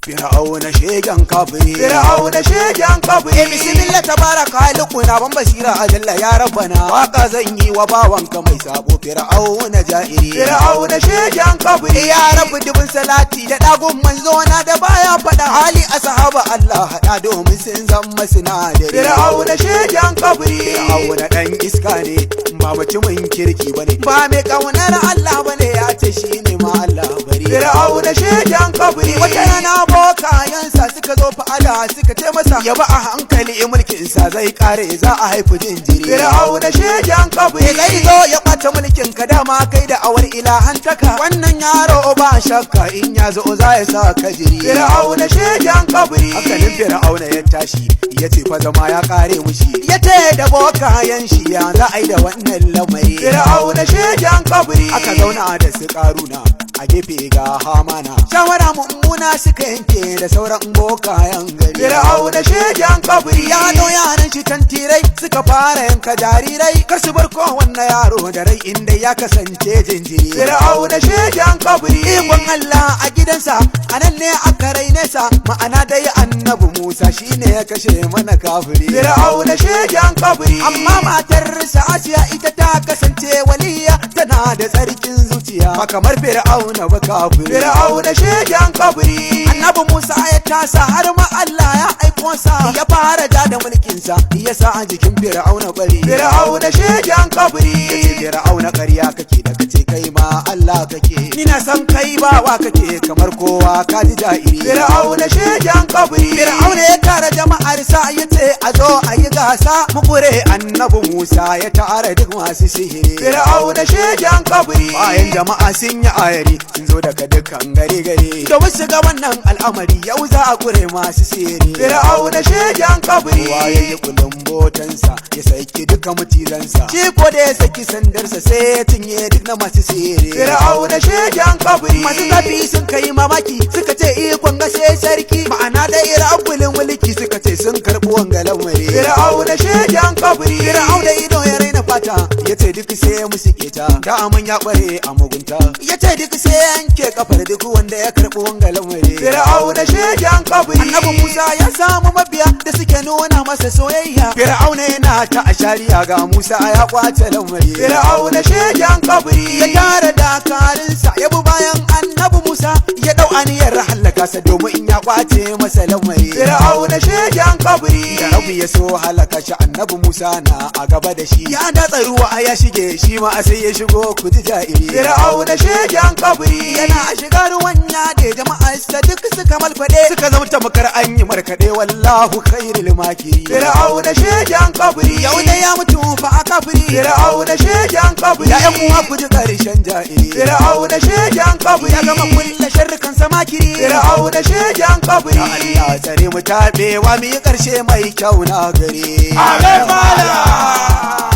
Fir'auna shegen kafiri, Fir'auna shegen kafiri. bismillah tabaraka khaliquna ban basira ajalla ya rabbana. Waka zan yi wa bawanka mai sabo Fir'auna ja'iri. Fir'auna shegen kafiri. Ya rabbi dubin salati da dagun manzo na da baya fada hali asahaba Allah hada domin sun zama sinadari. Fir'auna shegen kafiri. Fir'auna dan iska ne ba mutumin kirki bane, ba mai kaunar Allah bane, ya ce shine ma Allah bari. Fir'auna shegen kafiri. Wata rana bokayensa suka zo fa'ala suka ce masa ya ba a hankali mulkin sa zai kare za a haifu jinjiri. Fir'auna shegen kafiri. Zai zo ya ɓata mulkin ka dama kai da awar ilahantaka, wannan yaro ba shakka in ya zo za ya sa ka jiri. Fir'auna shegen kafiri. Hankalin Fir'auna ya tashi ya ce fa zama ya kare mushi, ya ce da bokayen shi ya za a yi da wannan lamari. Fir'auna shegen kafiri. Aka zauna da su karuna a gefe ga hamana, shawara mummuna suka yanke da sauran bokayen gari. Fir'auna shegen kafiri. Ya no yaran shi tantirai suka fara yanka jarirai, kar su bar kowanne yaro da rai inda ya kasance jinjiri. Fir'auna shegen kafiri. Ikon Allah a gidansa anan ne aka raine sa, ma'ana dai annabi Musa shine ya kashe mana kafiri. Fir'auna shegen kafiri. Amma matarsa Asiya ita ta kasance waliya, tana da tsarkin zuciya ba kamar Fir'auna ba kafiri. Fir'auna shegen kafiri. Annabi Musa ya tasa har ma Allah ya aiko sa, ya fara ja da mulkinsa ya sa a jikin Fir'auna bari. Fir'auna shegen kafiri. Yace Fir'auna ƙarya kake da kace kai ma Allah kake, ni na san kai bawa kake kamar kowa ka ji ja'iri. Fir'auna shegen kafiri. Fir'auna ya tara jama'ar sa ya ce a zo a yi gasa mu kure annabi Musa ya tara duk masu sihiri. Fir'auna shegen kafiri. Bayan jama'a sun yi ayari sun zo daga dukkan gari domin shiga wannan al'amari yau za a kure masu sihiri. Fir'auna shegen kafiri. Kowa ya yi kulumbotansa ya saki duka macizansa, shi ko da ya saki sandarsa sai ya cinye duk na masu sihiri. Fir'auna shegen kafiri. Masu zafi sun kai mamaki suka ce ikon ga sai sarki, ma'ana dai rabbulin mulki suka ce sun karɓi wanga lamari. Fir'auna shegen kafiri. Fir'auna ido ya raina fata ya ce duk sai ya musu keta, da aman ya kware a mugunta, ya ce duk sai ya yanke kafar duk wanda ya karɓi wanga lamari. Fir'auna shegen kafiri. Annabi Musa ya samu mabiya da suke nuna masa soyayya, Fir'auna yana ta ashariya ga Musa ya kwace lamari. Fir'auna shegen kafiri. Ya tara dakarinsa ya bi bayan annabi Musa ya dau aniyar halaka sa domin in ya kwace masa lamari. Fir'auna shegen kafiri. Da rabu ya so halaka shi annabi Musa na a gaba da shi, ya datsa ruwa ya shige shi ma sai ya shigo ku ji ja'iri. Fir'auna shegen kafiri. Yana shiga ruwan ya da jama'arsa duk suka malfade, suka zama tamkar an yi markade, wallahu khairul makiri. Fir'auna shegen kafiri. Yau da ya mutu fa a kafiri. Fir'auna shegen kafiri. Ya yan uwa ku ji karshen ja'iri. Fir'auna shegen kafiri. Ya gama kulle sharrukan samakiri. Fir'auna shegen kafiri. Allah tsare mu tabewa mu yi karshe mai kyau na gare. Amen.